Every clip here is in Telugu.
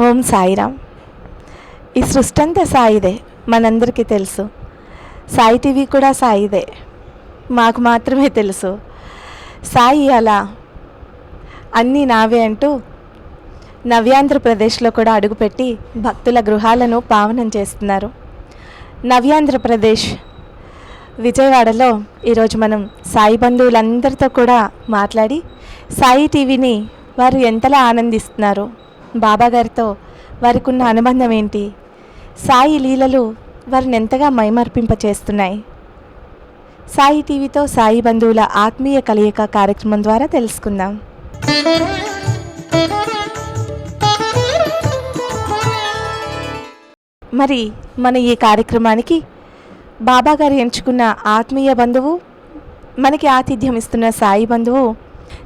ఓం సాయిరామ్. ఈ సృష్టి అంతా సాయిదే, మనందరికీ తెలుసు. సాయి టీవీ కూడా సాయిదే, మాకు మాత్రమే తెలుసు. సాయి అలా అన్నీ నావే అంటూ నవ్యాంధ్రప్రదేశ్లో కూడా అడుగుపెట్టి భక్తుల గృహాలను పావనం చేస్తున్నారు. నవ్యాంధ్రప్రదేశ్ విజయవాడలో ఈరోజు మనం సాయి బంధువులందరితో కూడా మాట్లాడి సాయి టీవీని వారు ఎంతలా ఆనందిస్తున్నారు, బాబా గారితో వారికి ఉన్న అనుబంధం ఏంటి, సాయి లీలలు వారిని ఎంతగా మైమర్పింపచేస్తున్నాయి, సాయి టీవీతో సాయి బంధువుల ఆత్మీయ కలయిక కార్యక్రమం ద్వారా తెలుసుకుందాం. మరి మన ఈ కార్యక్రమానికి బాబా గారు ఎంచుకున్న ఆత్మీయ బంధువు, మనకి ఆతిథ్యం ఇస్తున్న సాయి బంధువు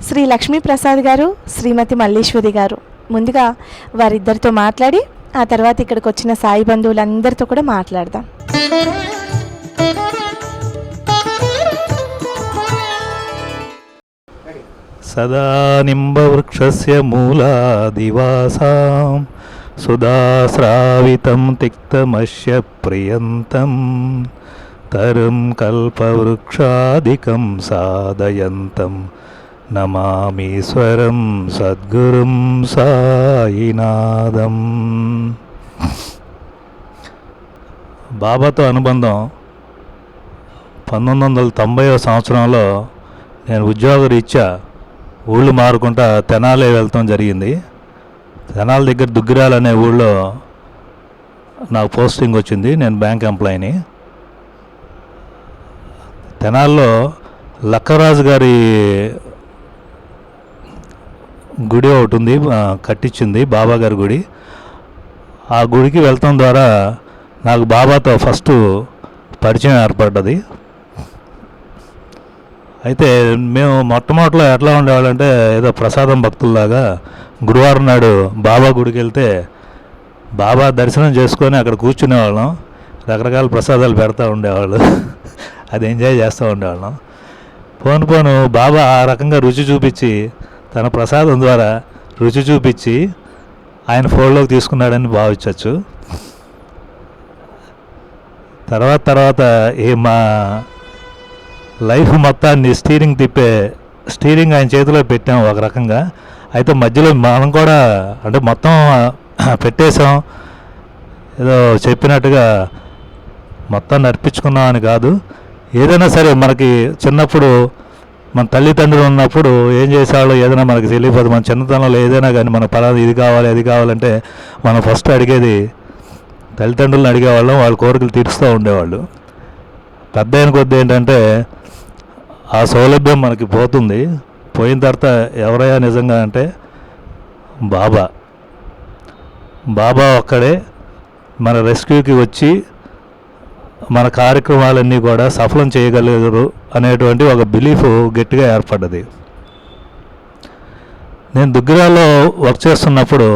శ్రీ లక్ష్మీప్రసాద్ గారు, శ్రీమతి మల్లీశ్వరి గారు. ముందుగా వారిద్దరితో మాట్లాడి ఆ తర్వాత ఇక్కడికి వచ్చిన సాయి బంధువులందరితో కూడా మాట్లాడదాం. సదా నింబవృక్షస్య మూలాదివాసాం సుధాస్రావితం తిక్తమస్య ప్రియంతం తరుం కల్పవృక్షాదికం సాదయంతం నమామీశ్వరం సద్గురుం సాయినాథం. బాబాతో అనుబంధం 1990వ సంవత్సరంలో నేను ఉద్యోగరీత్యా ఊళ్ళు మారుకుంటా తెనాలి వెళ్తాం జరిగింది. తెనాలి దగ్గర దుగ్గిరాలు అనే ఊళ్ళో నాకు పోస్టింగ్ వచ్చింది. నేను బ్యాంక్ ఎంప్లాయీని. తెనాల్లో లక్కరాజు గారి గుడి ఒకటి ఉంది, కట్టించింది బాబా గారి గుడి. ఆ గుడికి వెళ్తాం ద్వారా నాకు బాబాతో ఫస్ట్ పరిచయం ఏర్పడ్డది. అయితే మేము మొట్టమొదటిలో ఎట్లా ఉండేవాళ్ళంటే ఏదో ప్రసాదం భక్తుల్లాగా గురువారం నాడు బాబా గుడికి వెళ్తే బాబా దర్శనం చేసుకొని అక్కడ కూర్చునేవాళ్ళం. రకరకాల ప్రసాదాలు పెడతా ఉండేవాళ్ళు, అది ఎంజాయ్ చేస్తూ ఉండేవాళ్ళం. పోను బాబా ఆ రకంగా రుచి చూపించి, తన ప్రసాదం ద్వారా రుచి చూపించి ఆయన ఫోన్లోకి తీసుకున్నాడని భావించవచ్చు. తర్వాత మా లైఫ్ మొత్తాన్ని స్టీరింగ్ ఆయన చేతిలో పెట్టాం ఒక రకంగా. అయితే మధ్యలో మనం కూడా అంటే మొత్తం పెట్టేశాం, ఏదో చెప్పినట్టుగా మొత్తం నడిపించుకున్నాం అని కాదు. ఏదైనా సరే మనకి చిన్నప్పుడు మన తల్లిదండ్రులు ఉన్నప్పుడు ఏం చేసేవాళ్ళు ఏదైనా మనకి తెలియదు. మన చిన్నతనంలో ఏదైనా కానీ మన పలానా ఇది కావాలి అది కావాలంటే మనం ఫస్ట్ అడిగేది తల్లిదండ్రులను అడిగేవాళ్ళం, వాళ్ళ కోరికలు తీరుస్తూ ఉండేవాళ్ళు. పెద్ద అయిన కొద్ది ఏంటంటే ఆ సౌలభ్యం మనకి పోతుంది. పోయిన తర్వాత ఎవరయ్యా నిజంగా అంటే బాబా ఒక్కడే మన రెస్క్యూకి వచ్చి మన కార్యక్రమాలన్నీ కూడా సఫలం చేయగలరు అనేటువంటి ఒక బిలీఫ్ గట్టిగా ఏర్పడ్డది. నేను దుగ్గిరాల్లో వర్క్ చేస్తున్నప్పుడు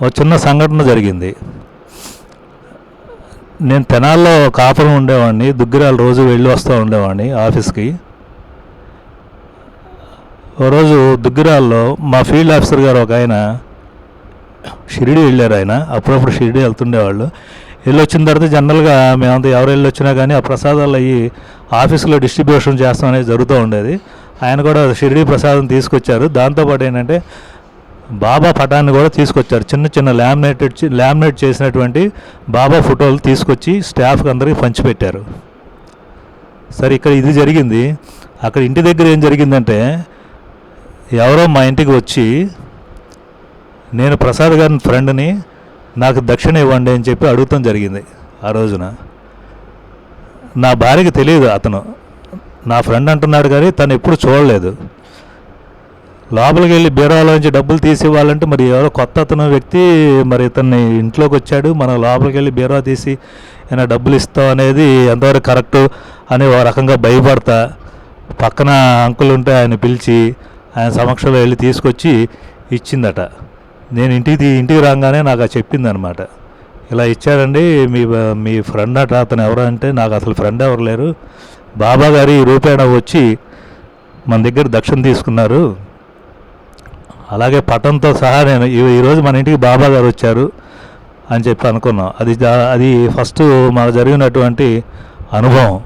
ఒక చిన్న సంఘటన జరిగింది. నేను తెనాల్లో కాపురం ఉండేవాడిని, దుగ్గిరాలు రోజు వెళ్ళి వస్తూ ఉండేవాడిని ఆఫీస్కి. ఓ రోజు దుగ్గిరాల్లో మా ఫీల్డ్ ఆఫీసర్ గారు ఒక ఆయన షిరిడి వెళ్ళారు. ఆయన అప్పుడప్పుడు షిరిడి వెళ్తుండేవాళ్ళు. వెళ్ళొచ్చిన తర్వాత జనరల్గా మేమంతా ఎవరు వెళ్ళొచ్చినా కానీ ఆ ప్రసాదాలు అయ్యి ఆఫీసులో డిస్ట్రిబ్యూషన్ చేస్తాం అనేది జరుగుతూ ఉండేది. ఆయన కూడా షిరిడి ప్రసాదం తీసుకొచ్చారు. దాంతోపాటు ఏంటంటే బాబా పటాన్ని కూడా తీసుకొచ్చారు. చిన్న లామినేట్ చేసినటువంటి బాబా ఫోటోలు తీసుకొచ్చి స్టాఫ్కి అందరికీ పంచిపెట్టారు. సరే, ఇక్కడ ఇది జరిగింది. అక్కడ ఇంటి దగ్గర ఏం జరిగిందంటే ఎవరో మా ఇంటికి వచ్చి, నేను ప్రసాద్ గారి ఫ్రెండ్ని, నాకు దక్షిణ ఇవ్వండి అని చెప్పి అడుగుతాం జరిగింది. ఆ రోజున నా భార్యకి తెలియదు, అతను నా ఫ్రెండ్ అంటున్నాడు కానీ తను ఎప్పుడు చూడలేదు. లోపలికి వెళ్ళి బీరాలోంచి డబ్బులు తీసి ఇవ్వాలంటే మరి ఎవరో కొత్త అతను వ్యక్తి మరి ఇతన్ని ఇంట్లోకి వచ్చాడు, మనం లోపలికి వెళ్ళి బీరా తీసి ఏమైనా డబ్బులు ఇస్తాం అనేది ఎంతవరకు కరెక్టు అని ఒక రకంగా భయపడతా పక్కన అంకుల్ ఉంటే ఆయన పిలిచి ఆయన సమక్షంలో వెళ్ళి తీసుకొచ్చి ఇచ్చిందట. నేను ఇంటికి రాగానే నాకు అది చెప్పింది అనమాట. ఇలా ఇచ్చాడండి మీ ఫ్రెండ్ అట, అతను ఎవరు అంటే నాకు అసలు ఫ్రెండ్ ఎవరు లేరు, బాబా గారి రూపేణ వచ్చి మన దగ్గర దక్షిణ తీసుకున్నారు. అలాగే పటంతో సహా నేను ఈరోజు మన ఇంటికి బాబా గారు వచ్చారు అని చెప్పి అనుకున్నాం. అది ఫస్ట్ మాకు జరిగినటువంటి అనుభవం.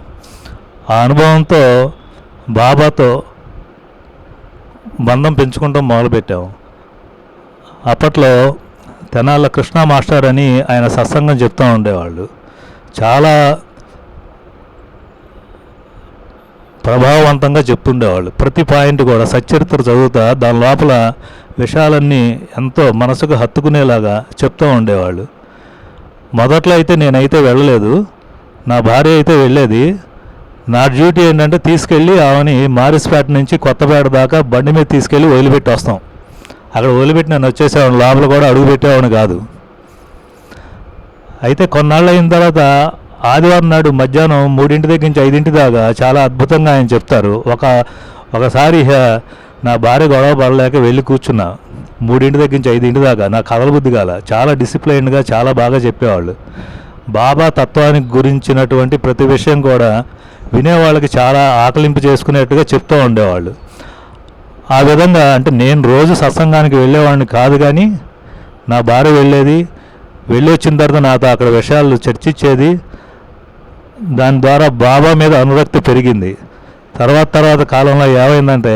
ఆ అనుభవంతో బాబాతో బంధం పెంచుకుంటాం మొదలుపెట్టాము. అప్పట్లో తెనాళ్ళ కృష్ణ మాస్టర్ అని ఆయన సత్సంగం చెప్తూ ఉండేవాళ్ళు. చాలా ప్రభావవంతంగా చెప్తుండేవాళ్ళు. ప్రతి పాయింట్ కూడా సచ్చరిత్ర చదువుతా దాని లోపల విషయాలన్నీ ఎంతో మనసుకు హత్తుకునేలాగా చెప్తూ ఉండేవాళ్ళు. మొదట్లో అయితే నేనైతే వెళ్ళలేదు, నా భార్య అయితే వెళ్ళేది. నా డ్యూటీ ఏంటంటే తీసుకెళ్ళి ఆమెని మారిస్పేట నుంచి కొత్తపేట దాకా బండి మీద తీసుకెళ్ళి వదిలిపెట్టి వస్తాం. అక్కడ వదిలిపెట్టి నేను వచ్చేసేవాడిని, లోపల కూడా అడుగు పెట్టేవాడిని కాదు. అయితే కొన్నాళ్ళు అయిన తర్వాత ఆదివారం నాడు మధ్యాహ్నం 3 దగ్గర నుంచి 5 దాకా చాలా అద్భుతంగా ఆయన చెప్తారు. ఒకసారి నా భార్య గొడవ పడలేక వెళ్ళి కూర్చున్నా. 3 దగ్గర నుంచి 5 దాకా నాకు కథల బుద్ధి కాల. చాలా డిసిప్లైన్డ్గా చాలా బాగా చెప్పేవాళ్ళు. బాబా తత్వానికి గురించినటువంటి ప్రతి విషయం కూడా వినేవాళ్ళకి చాలా ఆకలింపు చేసుకునేట్టుగా చెప్తూ ఉండేవాళ్ళు. ఆ విధంగా అంటే నేను రోజు సత్సంగానికి వెళ్ళేవాడిని కాదు, కానీ నా భార్య వెళ్ళేది. వెళ్ళి వచ్చిన తర్వాత నాతో అక్కడ విషయాలు చర్చించేది. దాని ద్వారా బాబా మీద అనురక్తి పెరిగింది. తర్వాత కాలంలో ఏమైందంటే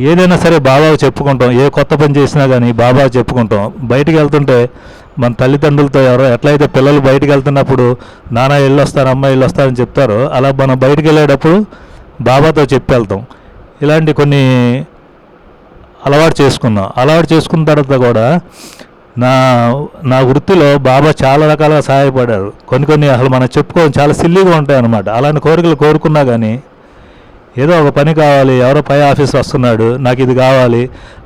ఏదైనా సరే బాబాకు చెప్పుకుంటాం. ఏ కొత్త పని చేసినా కానీ బాబాకు చెప్పుకుంటాం. బయటికి వెళ్తుంటే మన తల్లిదండ్రులతో ఎట్లయితే పిల్లలు బయటికి వెళ్తున్నప్పుడు నాన్న ఇల్లు వస్తారు, అమ్మ ఇల్లు వస్తారని చెప్తారో, అలా మనం బయటికి వెళ్ళేటప్పుడు బాబాతో చెప్పి వెళ్తాం. ఇలాంటి కొన్ని అలవాటు చేసుకున్నాం. అలవాటు చేసుకున్న తర్వాత కూడా నా వృత్తిలో బాబా చాలా రకాలుగా సహాయపడారు. కొన్ని అసలు మనం చెప్పుకోవడం చాలా సిల్లీగా ఉంటాయి అన్నమాట. అలాంటి కోరికలు కోరుకున్నా కానీ ఏదో ఒక పని కావాలి, ఎవరో పై ఆఫీస్ వస్తున్నాడు, నాకు ఇది కావాలి,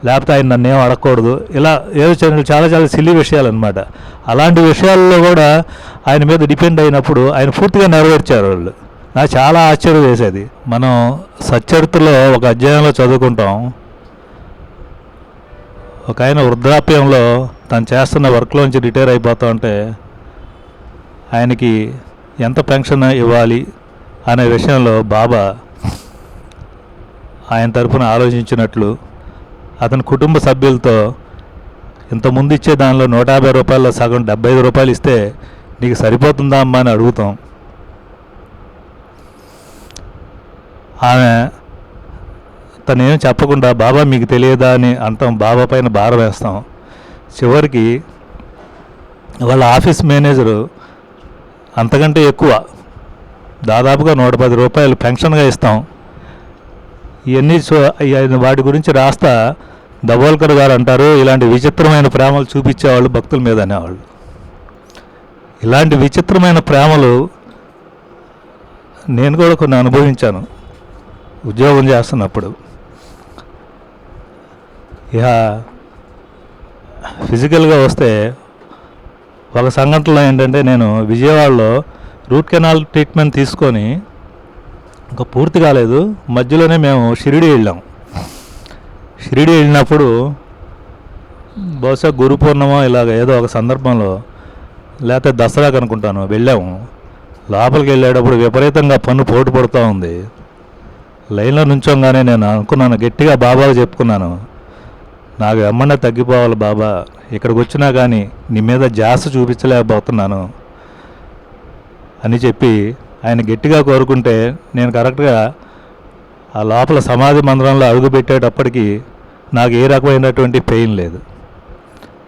లేకపోతే ఆయన నన్ను ఏం అడగకూడదు, ఇలా ఏదో చాలా చాలా సిల్లీ విషయాలు అనమాట. అలాంటి విషయాల్లో కూడా ఆయన మీద డిపెండ్ అయినప్పుడు ఆయన పూర్తిగా నెరవేర్చారు వాళ్ళు. నాకు చాలా ఆశ్చర్యం వేసేది. మనం సచ్చరిత్రలో ఒక అధ్యాయంలో చదువుకుంటాం. ఒక ఆయన వృద్ధాప్యంలో తను చేస్తున్న వర్క్లోంచి రిటైర్ అయిపోతా ఉంటే ఆయనకి ఎంత పెన్షన్ ఇవ్వాలి అనే విషయంలో బాబా ఆయన తరఫున ఆలోచించినట్లు అతని కుటుంబ సభ్యులతో ఇంతకుముందు ఇచ్చే దానిలో 150 రూపాయల్లో సగం 75 రూపాయలు ఇస్తే నీకు సరిపోతుందా అమ్మా అని అడుగుతాం. ఆమె తనేం చెప్పకుండా బాబా మీకు తెలియదా అని అంటాం. బాబా పైన భారం వేస్తాం. చివరికి వాళ్ళ ఆఫీస్ మేనేజరు అంతకంటే ఎక్కువ దాదాపుగా 110 రూపాయలు పెన్షన్గా ఇస్తాం. ఇవన్నీ వాటి గురించి రాస్తా దబోల్కర్ గారు అంటారు, ఇలాంటి విచిత్రమైన ప్రేమలు చూపించేవాళ్ళు భక్తుల మీద అనేవాళ్ళు. ఇలాంటి విచిత్రమైన ప్రేమలు నేను కూడా కొన్ని అనుభవించాను ఉద్యోగం చేస్తున్నప్పుడు. ఇక ఫిజికల్గా వస్తే ఒక సంఘటనలో ఏంటంటే, నేను విజయవాడలో రూట్ కెనాల్ ట్రీట్మెంట్ తీసుకొని ఇంకా పూర్తి కాలేదు, మధ్యలోనే మేము షిరిడి వెళ్ళాం. షిరిడి వెళ్ళినప్పుడు బహుశా గురు పూర్ణమో ఇలాగ ఏదో ఒక సందర్భంలో, లేకపోతే దసరాకు అనుకుంటాను, వెళ్ళాము. లోపలికి వెళ్ళేటప్పుడు విపరీతంగా పన్ను పోటు పడుతూ ఉంది. లైన్లో నుంచోగానే నేను అనుకున్నాను, గట్టిగా బాబాకు చెప్పుకున్నాను, నాకు ఎమ్మన్నా తగ్గిపోవాలి బాబా, ఇక్కడికి వచ్చినా కానీ నీ మీద జాస చూపించలేకపోతున్నాను అని చెప్పి ఆయన గట్టిగా కోరుకుంటే, నేను కరెక్ట్గా ఆ లోపల సమాధి మందిరంలో అడుగు పెట్టేటప్పటికి నాకు ఏ రకమైనటువంటి పెయిన్ లేదు.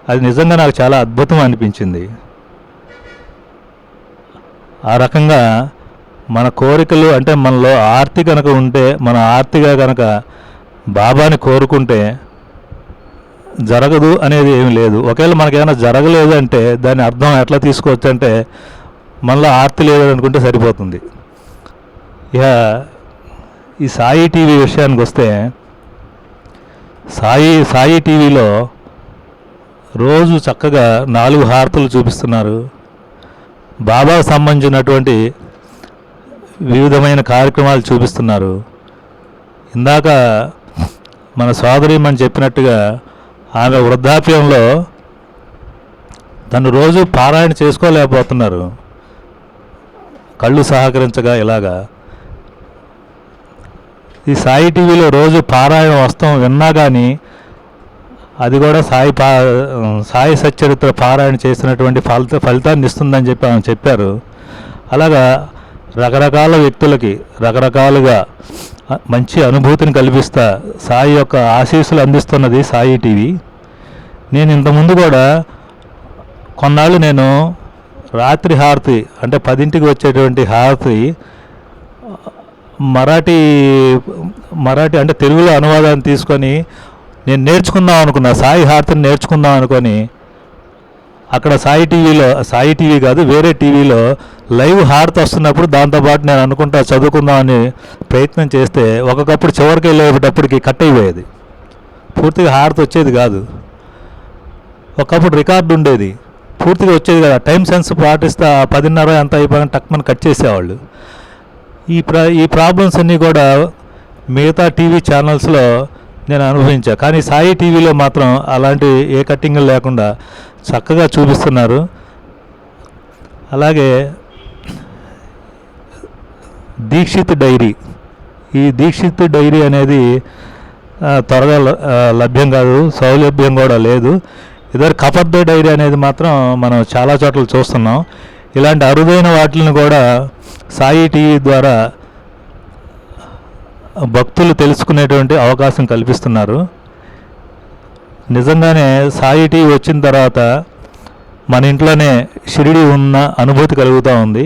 అది నిజంగా నాకు చాలా అద్భుతం అనిపించింది. ఆ రకంగా మన కోరికలు అంటే మనలో ఆర్తి కనుక ఉంటే, మన ఆర్తిగా కనుక బాబాని కోరుకుంటే జరగదు అనేది ఏమి లేదు. ఒకవేళ మనకేమైనా జరగలేదు అంటే దాని అర్థం ఎట్లా తీసుకోవచ్చు అంటే, మనలో ఆర్తి లేదు అనుకుంటే సరిపోతుంది. ఇక ఈ సాయి టీవీ విషయానికి వస్తే, సాయి టీవీలో రోజు చక్కగా 4 హారతులు చూపిస్తున్నారు. బాబాకు సంబంధించినటువంటి వివిధమైన కార్యక్రమాలు చూపిస్తున్నారు. ఇందాక మన సోదరీమణి చెప్పినట్టుగా ఆమె వృద్ధాప్యంలో తను రోజు పారాయణ చేసుకోలేకపోతున్నారు, కళ్ళు సహకరించగా. ఇలాగా ఈ సాయి టీవీలో రోజు పారాయణ వస్తాం విన్నా కానీ అది కూడా సాయి సచ్చరిత్ర పారాయణ చేసినటువంటి ఫలితాన్ని ఇస్తుందని చెప్పి ఆమె చెప్పారు. అలాగా రకరకాల వ్యక్తులకి రకరకాలుగా మంచి అనుభూతిని కల్పిస్తా సాయి యొక్క ఆశీస్సులు అందిస్తున్నది సాయి టీవీ. నేను ఇంతకుముందు కూడా కొన్నాళ్ళు నేను రాత్రి హారతి అంటే 10ంటికి వచ్చేటువంటి హారతి మరాఠీ అంటే తెలుగులో అనువాదాన్ని తీసుకొని నేను నేర్చుకుందాం అనుకున్నా, సాయి హారతిని నేర్చుకుందాం అనుకొని అక్కడ సాయి టీవీ కాదు వేరే టీవీలో లైవ్ హారతి వస్తున్నప్పుడు దాంతోపాటు నేను అనుకుంటా చదువుకుందామని ప్రయత్నం చేస్తే ఒకప్పుడు చివరికి వెళ్ళేటప్పటికి కట్ అయిపోయేది, పూర్తిగా హారతి వచ్చేది కాదు. ఒకప్పుడు రికార్డు ఉండేది, పూర్తిగా వచ్చేది కదా. టైం సెన్స్ పాటిస్తా 10:30 అంత అయిపోయిన టక్మని కట్ చేసేవాళ్ళు. ఈ ప్రాబ్లమ్స్ అన్నీ కూడా మిగతా టీవీ ఛానల్స్లో నేను అనుభవించా. కానీ సాయి టీవీలో మాత్రం అలాంటి ఏ కట్టింగులు లేకుండా చక్కగా చూపిస్తున్నారు. అలాగే దీక్షిత్ డైరీ, ఈ దీక్షిత్ డైరీ అనేది త్వరగా లభ్యం కాదు, సౌలభ్యం కూడా లేదు. ఇద్దరు కపర్ద డైరీ అనేది మాత్రం మనం చాలా చోట్ల చూస్తున్నాం. ఇలాంటి అరుదైన వాటిని కూడా సాయి టీవీ ద్వారా భక్తులు తెలుసుకునేటువంటి అవకాశం కల్పిస్తున్నారు. నిజంగానే సాయి టీవీ వచ్చిన తర్వాత మన ఇంట్లోనే షిరిడి ఉన్న అనుభూతి కలుగుతూ ఉంది.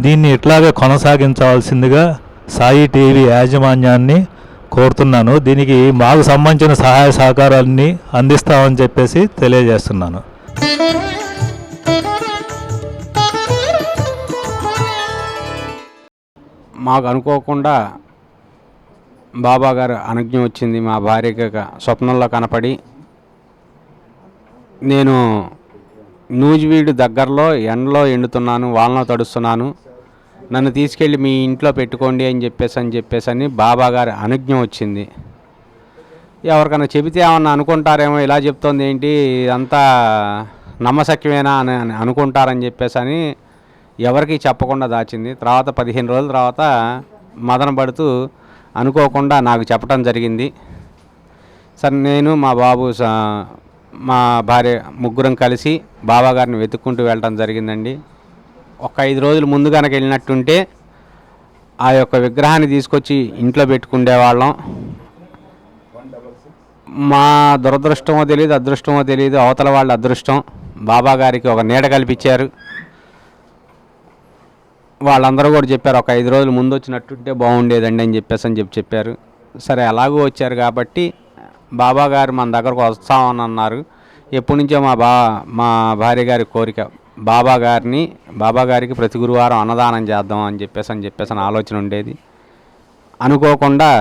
దీన్ని ఇట్లాగే కొనసాగించవలసిందిగా సాయి టీవీ యాజమాన్యాన్ని కోరుతున్నాను. దీనికి మాకు సంబంధించిన సహాయ సహకారాన్ని అందిస్తామని చెప్పేసి తెలియజేస్తున్నాను. మాకు అనుకోకుండా బాబా గారు అనుజ్ఞ వచ్చింది. మా భార్యకి స్వప్నంలో కనపడి, నేను నూజివీడు దగ్గరలో ఎండలో ఎండుతున్నాను, వాళ్ళలో తడుస్తున్నాను, నన్ను తీసుకెళ్ళి మీ ఇంట్లో పెట్టుకోండి అని చెప్పేసి బాబా గారి అనుజ్ఞ వచ్చింది. ఎవరికైనా చెబితే ఏమన్నా అనుకుంటారేమో, ఇలా చెప్తోంది ఏంటి, అంతా నమ్మశక్యమేనా అని అనుకుంటారని చెప్పేసి ఎవరికి చెప్పకుండా దాచింది. తర్వాత 15 రోజుల తర్వాత మదన పడుతూ అనుకోకుండా నాకు చెప్పడం జరిగింది. సరే నేను మా బాబు మా భార్య ముగ్గురం కలిసి బాబా గారిని వెతుక్కుంటూ వెళ్ళడం జరిగిందండి. ఒక 5 రోజులు ముందు కనుక వెళ్ళినట్టుంటే ఆ యొక్క విగ్రహాన్ని తీసుకొచ్చి ఇంట్లో పెట్టుకుండేవాళ్ళం. మా దురదృష్టమో తెలియదు, అదృష్టమో తెలియదు, అవతల వాళ్ళ అదృష్టం, బాబా గారికి ఒక నీడ కల్పించారు. వాళ్ళందరూ కూడా చెప్పారు, ఒక 5 రోజులు ముందు వచ్చినట్టుంటే బాగుండేదండి అని చెప్పారు. సరే అలాగూ వచ్చారు కాబట్టి బాబా గారు మన దగ్గరకు వస్తామని అన్నారు. ఎప్పటి నుంచో మా భార్య గారి కోరిక, బాబా గారికి ప్రతి గురువారం అన్నదానం చేద్దాం అని చెప్పేసి ఆలోచన ఉండేది. అనుకోకుండా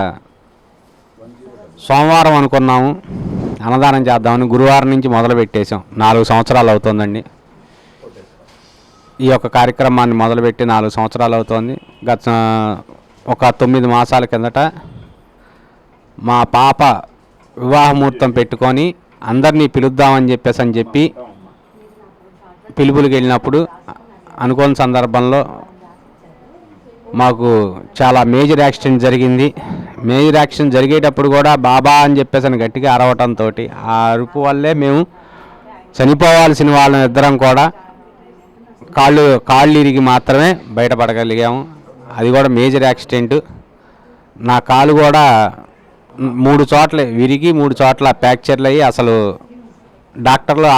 సోమవారం అనుకున్నాము అన్నదానం చేద్దామని, గురువారం నుంచి మొదలు పెట్టేశాం. 4 సంవత్సరాలు అవుతుందండి ఈ యొక్క కార్యక్రమాన్ని మొదలుపెట్టి. 4 సంవత్సరాలు అవుతోంది. గత ఒక 9 మాసాల కిందట మా పాప వివాహ ముహూర్తం పెట్టుకొని అందరినీ పిలుద్దామని చెప్పి పిలుపులకు వెళ్ళినప్పుడు అనుకోని సందర్భంలో మాకు చాలా మేజర్ యాక్సిడెంట్ జరిగింది. మేజర్ యాక్సిడెంట్ జరిగేటప్పుడు కూడా బాబా అని చెప్పేసి గట్టిగా అరవటంతో ఆ అరుపు వల్లే మేము చనిపోవాల్సిన వాళ్ళని ఇద్దరం కూడా కాళ్ళు ఇరిగి మాత్రమే బయటపడగలిగాము. అది కూడా మేజర్ యాక్సిడెంట్. నా కాలు కూడా 3 చోట్ల విరిగి 3 చోట్ల ఫ్రాక్చర్లు అయ్యి అసలు డాక్టర్లు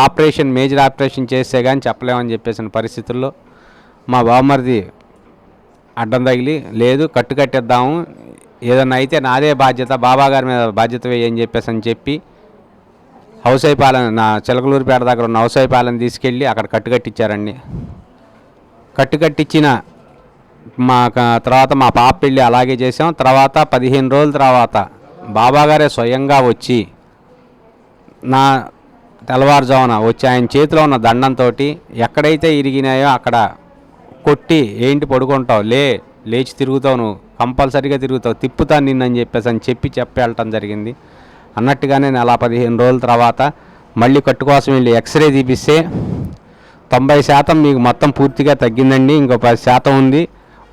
మేజర్ ఆపరేషన్ చేస్తే కానీ చెప్పలేమని చెప్పేసిన పరిస్థితుల్లో మా బావమరిది అడ్డం తగిలి, లేదు కట్టేద్దాము, ఏదన్నా అయితే నాదే బాధ్యత, బాబా గారి మీద బాధ్యత వేయని చెప్పి హౌసైపాలెం, నా చిలకలూరుపేట దగ్గర ఉన్న హౌసైపాలెం తీసుకెళ్ళి అక్కడ కట్టించారండి. కట్టించిన తర్వాత మా పాప పెళ్ళి అలాగే చేసాం. తర్వాత 15 రోజుల తర్వాత బాబాగారే స్వయంగా వచ్చి నా తెల్లవారుజామున వచ్చి ఆయన చేతిలో ఉన్న దండంతో ఎక్కడైతే ఇరిగినాయో అక్కడ కొట్టి, ఏంటి పడుకుంటావు, లేచి తిరుగుతావు, నువ్వు కంపల్సరీగా తిరుగుతావు, తిప్పుతాను నిన్నని చెప్పి వెళ్ళటం జరిగింది. అన్నట్టుగానే నెల 15 రోజుల తర్వాత మళ్ళీ కట్టు కోసం వెళ్ళి ఎక్స్రే తీపిస్తే 90% మీకు మొత్తం పూర్తిగా తగ్గిందండి, ఇంకో 10% ఉంది,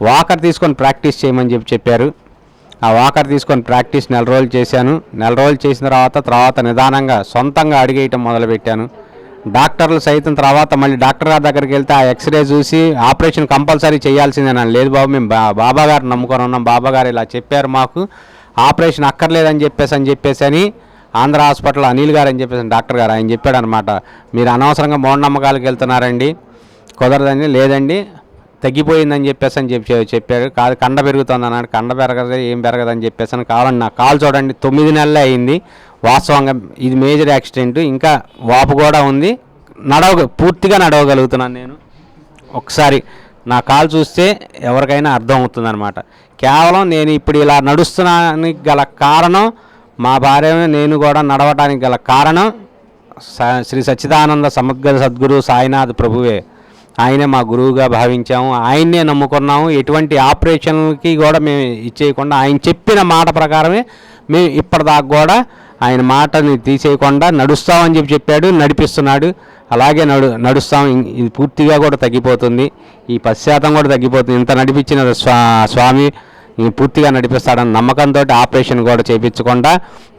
వాకర్ తీసుకొని ప్రాక్టీస్ చేయమని చెప్పారు. ఆ వాకర్ తీసుకొని ప్రాక్టీస్ నెల రోజులు చేశాను. నెల రోజులు చేసిన తర్వాత నిదానంగా సొంతంగా అడిగేయటం మొదలుపెట్టాను. డాక్టర్లు సైతం తర్వాత మళ్ళీ డాక్టర్ గారి దగ్గరికి వెళ్తే ఆ ఎక్స్రే చూసి ఆపరేషన్ కంపల్సరీ చేయాల్సిందేనా, లేదు బాబు మేము బాబా గారు నమ్ముకొని ఉన్నాం, బాబా గారు ఇలా చెప్పారు, మాకు ఆపరేషన్ అక్కర్లేదని చెప్పేసి ఆంధ్ర హాస్పిటల్ అనిల్ గారు అని చెప్పేసి డాక్టర్ గారు ఆయన చెప్పాడు అనమాట. మీరు అనవసరంగా మూఢనమ్మకాలకు వెళ్తున్నారండి, కుదరదండి, లేదండి తగ్గిపోయిందని చెప్పారు. కాదు కండ పెరుగుతుంది అన్నాడు. కండ పెరగదు, ఏం పెరగదని చెప్పేసాను. కావాలండి నా కాలు చూడండి, 9 నెలలే అయింది. వాస్తవంగా ఇది మేజర్ యాక్సిడెంట్, ఇంకా వాపు కూడా ఉంది. పూర్తిగా నడవగలుగుతున్నాను నేను. ఒకసారి నా కాలు చూస్తే ఎవరికైనా అర్థం అవుతుందన్నమాట. కేవలం నేను ఇప్పుడు ఇలా నడుస్తున్నానికి గల కారణం మా భార్య, నేను కూడా నడవడానికి గల కారణం శ్రీ సచ్చిదానంద సమగ్ర సద్గురు సాయినాథ్ ప్రభువే. ఆయనే మా గురువుగా భావించాము, ఆయన్నే నమ్ముకున్నాము. ఎటువంటి ఆపరేషన్కి కూడా మేము ఇచ్చేయకుండా ఆయన చెప్పిన మాట ప్రకారమే మేము ఇప్పటిదాకా కూడా ఆయన మాటని తీసేయకుండా నడుస్తామని చెప్పాడు, నడిపిస్తున్నాడు. అలాగే నడుస్తాం. ఇది పూర్తిగా కూడా తగ్గిపోతుంది, ఈ 10% కూడా తగ్గిపోతుంది. ఇంత నడిపించిన స్వామి పూర్తిగా నడిపిస్తాడని నమ్మకంతో ఆపరేషన్ కూడా చేయించకుండా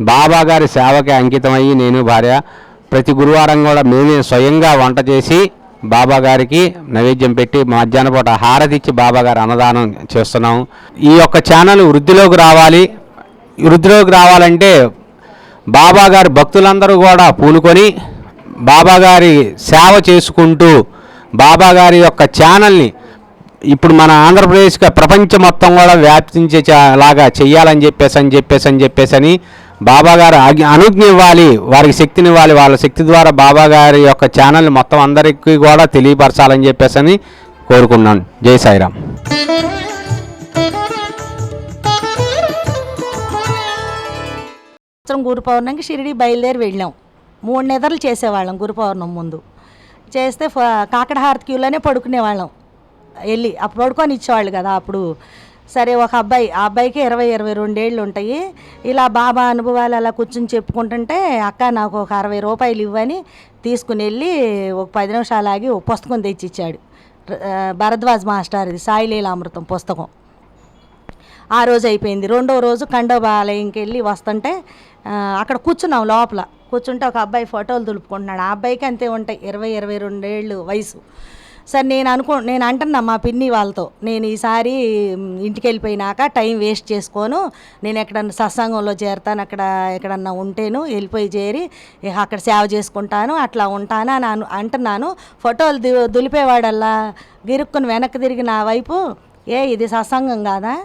బాబా గారి సేవకి అంకితమయ్యి నేను భార్య ప్రతి గురువారం కూడా మేమే స్వయంగా వంట చేసి బాబా గారికి నైవేద్యం పెట్టి మధ్యాహ్న పూట హారతి ఇచ్చి బాబా గారి అన్నదానం చేస్తున్నాము. ఈ యొక్క ఛానల్ వృద్ధిలోకి రావాలంటే బాబా గారి భక్తులందరూ కూడా పూనుకొని బాబా గారి సేవ చేసుకుంటూ బాబా గారి యొక్క ఛానల్ని ఇప్పుడు మన ఆంధ్రప్రదేశ్కి ప్రపంచం మొత్తం కూడా వ్యాప్తించేలాగా చెయ్యాలని చెప్పేసి బాబా గారు అనుజ్ఞ ఇవ్వాలి, వారికి శక్తిని ఇవ్వాలి. వాళ్ళ శక్తి ద్వారా బాబా గారి యొక్క ఛానల్ని మొత్తం అందరికీ కూడా తెలియపరచాలని చెప్పేసి కోరుకున్నాను. జై సాయిరామ్. గురు పౌర్ణమికి షిరిడి బయలుదేరి వెళ్ళాం. 3 నిద్రలు చేసేవాళ్ళం గురు పౌర్ణమి ముందు. చేస్తే కాకడ హారతి క్యూలోనే పడుకునేవాళ్ళం. వెళ్ళి అప్పుడు పడుకొని ఇచ్చేవాళ్ళు కదా అప్పుడు. సరే ఒక అబ్బాయి, ఆ అబ్బాయికి 20-22 ఏళ్ళు ఉంటాయి. ఇలా బాబా అనుభవాలు అలా కూర్చుని చెప్పుకుంటుంటే అక్క నాకు ఒక 60 రూపాయలు ఇవ్వని తీసుకుని వెళ్ళి ఒక 10 నిమిషాలు ఆగి ఒక పుస్తకం తెచ్చిచ్చాడు. భరద్వాజ్ మాస్టర్ది సాయి లీలామృతం పుస్తకం. ఆ రోజు అయిపోయింది. 2వ రోజు ఖండోబాలయంకి వెళ్ళి వస్తుంటే అక్కడ కూర్చున్నాం. లోపల కూర్చుంటే ఒక అబ్బాయి ఫోటోలు దులుపుకుంటున్నాడు. ఆ అబ్బాయికి అంతే ఉంటాయి, 20-22 ఏళ్ళు వయసు. సరే నేను అంటున్నా మా పిన్ని వాళ్ళతో, నేను ఈసారి ఇంటికి వెళ్ళిపోయినాక టైం వేస్ట్ చేసుకోను, నేను ఎక్కడన్నా సత్సంగంలో చేరుతాను, అక్కడ ఎక్కడన్నా ఉంటేను వెళ్ళిపోయి చేరి అక్కడ సేవ చేసుకుంటాను, అట్లా ఉంటాను అని అంటున్నాను. ఫోటోలు దులిపేవాడల్లా గిరుక్కుని వెనక్కి తిరిగి నా వైపు, ఇది సత్సంగం కాదా,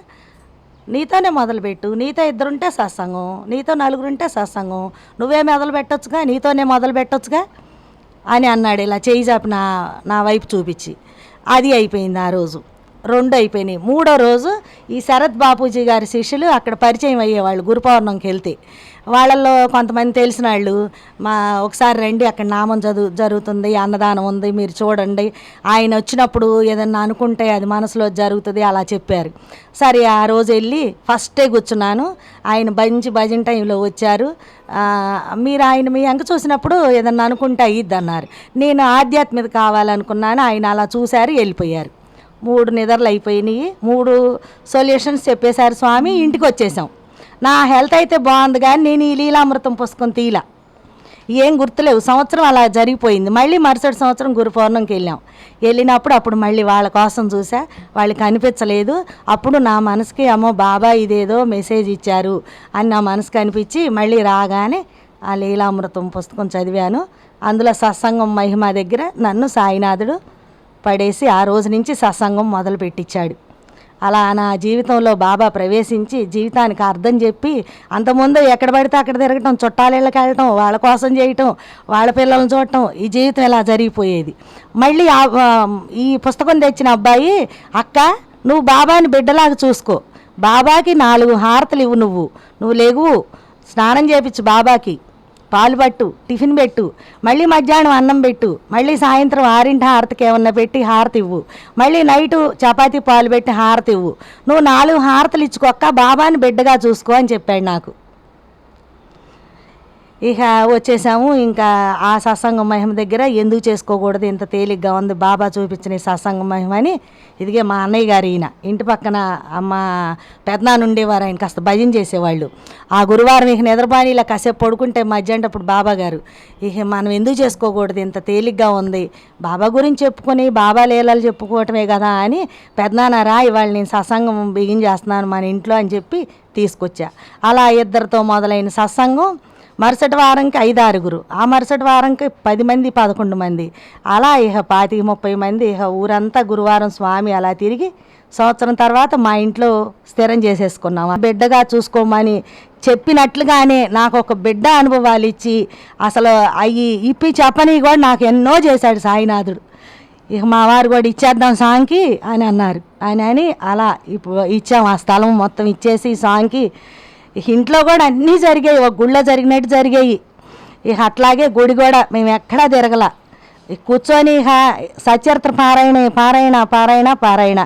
నీతోనే మొదలుపెట్టు, నీతో 2 ఉంటే సత్సంగం, నీతో 4 ఉంటే సత్సంగం, నువ్వే మొదలు పెట్టొచ్చుగా, నీతోనే మొదలు పెట్టొచ్చుగా అని అన్నాడు. ఇలా చేయి చాపి నా వైపు చూపించి. అది అయిపోయింది. ఆ రోజు 2 అయిపోయినాయి. 3వ రోజు ఈ శరత్ బాపూజీ గారి శిష్యులు అక్కడ పరిచయం అయ్యేవాళ్ళు. గురు పౌర్ణమికి వెళ్తే వాళ్ళల్లో కొంతమంది తెలిసిన వాళ్ళు, ఒకసారి రండి అక్కడ నామం జరుగుతుంది, అన్నదానం ఉంది, మీరు చూడండి, ఆయన వచ్చినప్పుడు ఏదన్నా అనుకుంటే అది మనసులో జరుగుతుంది అలా చెప్పారు. సరే ఆ రోజు వెళ్ళి ఫస్టే కూర్చున్నాను. ఆయన మంచి భజన టైంలో వచ్చారు. మీరు ఆయన మీ అంక చూసినప్పుడు ఏదన్నా అనుకుంటే అయ్యిద్ది అన్నారు. నేను ఆధ్యాత్మిక కావాలనుకున్నాను. ఆయన అలా చూశారు, వెళ్ళిపోయారు. 3 నిద్రలు అయిపోయినాయి. 3 సొల్యూషన్స్ చెప్పేశారు స్వామి. ఇంటికి వచ్చేసాం. నా హెల్త్ అయితే బాగుంది కానీ నేను ఈ లీలామృతం పుస్తకం తీలా, ఏం గుర్తులేవు. సంవత్సరం అలా జరిగిపోయింది. మళ్ళీ మరుసటి సంవత్సరం గురు పౌర్ణమికి వెళ్ళినప్పుడు అప్పుడు మళ్ళీ వాళ్ళ కోసం చూసా, వాళ్ళకి అనిపించలేదు. అప్పుడు నా మనసుకి అమ్మో బాబా ఇదేదో మెసేజ్ ఇచ్చారు అని నా మనసుకి అనిపించి మళ్ళీ రాగానే ఆ లీలామృతం పుస్తకం చదివాను. అందులో సత్సంగం మహిమ దగ్గర నన్ను సాయినాథుడు పడేసి ఆ రోజు నుంచి సత్సంగం మొదలు పెట్టించాడు. అలా నా జీవితంలో బాబా ప్రవేశించి జీవితానికి అర్థం చెప్పి, అంతకుముందు ఎక్కడ పడితే అక్కడ తిరగటం, చుట్టాలిళ్ళకి వెళ్ళటం, వాళ్ళ కోసం చేయటం, వాళ్ళ పిల్లల్ని చూడటం, ఈ జీవితం ఇలా జరిగిపోయేది. మళ్ళీ ఈ పుస్తకం తెచ్చిన అబ్బాయి, అక్క నువ్వు బాబాని బిడ్డలాగా చూసుకో, బాబాకి 4 హారతలు ఇవ్వు, నువ్వు లేవు, స్నానం చేయించు, బాబాకి పాలు పట్టు, టిఫిన్ పెట్టు, మళ్ళీ మధ్యాహ్నం అన్నం పెట్టు, మళ్ళీ సాయంత్రం 6 హారతికి ఏమన్నా పెట్టి హారతి ఇవ్వు, మళ్ళీ నైటు చపాతీ పాలు పెట్టి హారతి ఇవ్వు, నువ్వు 4 హారతలు ఇచ్చుకోక్క, బాబాని బిడ్డగా చూసుకో అని చెప్పాడు నాకు. ఇక వచ్చేసాము. ఇంకా ఆ సత్సంగం మహిమ దగ్గర ఎందుకు చేసుకోకూడదు, ఇంత తేలిగ్గా ఉంది బాబా చూపించిన ఈ సత్సంగం మహిమ అని. ఇదిగే మా అన్నయ్య గారు ఈయన ఇంటి పక్కన అమ్మ పెద్దనాన్న ఉండేవారు, ఆయన కాస్త భజన చేసేవాళ్ళు. ఆ గురువారం ఇక నిద్రబాని ఇలా కాసేపు పడుకుంటే మధ్యాహ్నప్పుడు బాబా గారు ఇక మనం ఎందుకు చేసుకోకూడదు, ఇంత తేలిగ్గా ఉంది, బాబా గురించి చెప్పుకొని బాబా లీలలు చెప్పుకోవటమే కదా అని, పెద్దనాన్న రా ఇవాళ నేను సత్సంగం బిగిన్ చేస్తున్నాను మన ఇంట్లో అని చెప్పి తీసుకొచ్చా. అలా ఇద్దరితో మొదలైన సత్సంగం మరుసటి వారంకి 5-6, ఆ మరుసటి వారంకి 10 మంది 11 మంది, అలా ఇక 25-30 మంది. ఇక ఊరంతా గురువారం స్వామి అలా తిరిగి సంవత్సరం తర్వాత మా ఇంట్లో స్థిరం చేసేసుకున్నాం. బిడ్డగా చూసుకోమని చెప్పినట్లుగానే నాకు ఒక బిడ్డ అనుభవాలు ఇచ్చి అసలు అవి ఇప్పి చెప్పని కూడా నాకు ఎన్నో చేశాడు సాయినాథుడు. ఇక మా వారు కూడా ఇచ్చేద్దాం సాంగ్కి అని అన్నారు. అని అలా ఇప్పుడు ఇచ్చాం, ఆ స్థలం మొత్తం ఇచ్చేసి సాంగ్కి. ఇంట్లో కూడా అన్నీ జరిగాయి, ఒక గుళ్ళో జరిగినట్టు జరిగాయి. ఇక అట్లాగే గుడి కూడా మేము ఎక్కడా తిరగల, కూర్చొని ఇక సచరిత్ర పారాయణ.